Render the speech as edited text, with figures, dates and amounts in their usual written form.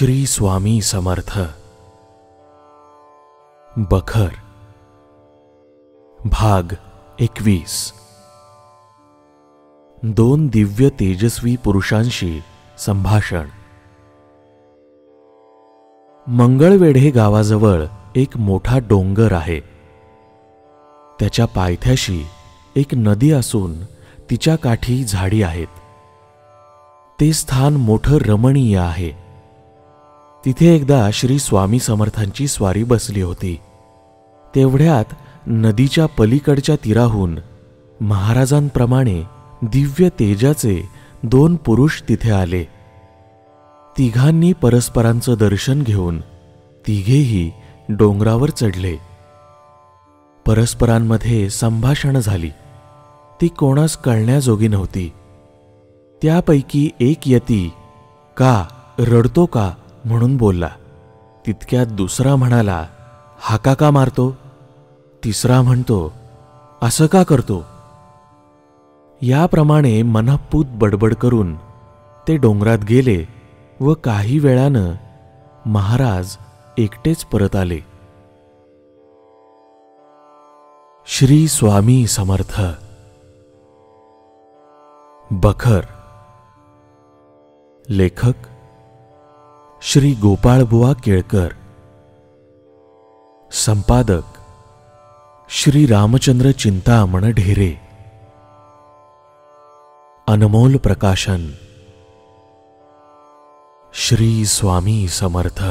श्री स्वामी समर्थ। बखर भाग 21। दोन दिव्य तेजस्वी पुरुषांशी संभाषण। मंगळवेढे गावाजवळ एक मोठा डोंगर आहे। त्याच्या पायथ्याशी एक नदी असून तिच्या काठी झाडी आहेत। ते स्थान मोठं रमणीय आहे। तिथे एकदा श्री स्वामी समर्थांची स्वारी बसली होती। तेवढ्यात नदीच्या पलीकडच्या तीराहून महाराजांप्रमाणे दिव्य तेजाचे दोन पुरुष तिथे आले। तिघांनी परस्परांचं दर्शन घेऊन तिघेही डोंगरावर चढले। परस्परांमध्ये संभाषण झाली, ती कोणास कळण्याजोगी नव्हती। त्यापैकी एक यती का रडतो का म्हणून बोलला। तितक्यात दुसरा म्हणाला, हाका का मारतो? तिसरा म्हणतो, असं का करतो? याप्रमाणे मनःपूत बडबड करून ते डोंगरात गेले व काही वेळानं महाराज एकटेच परत आले। श्री स्वामी समर्थ। बखर। लेखक श्री गोपाळबुवा केळकर। संपादक श्री रामचंद्र चिंतामण ढेरे। अनमोल प्रकाशन श्री स्वामी समर्थ।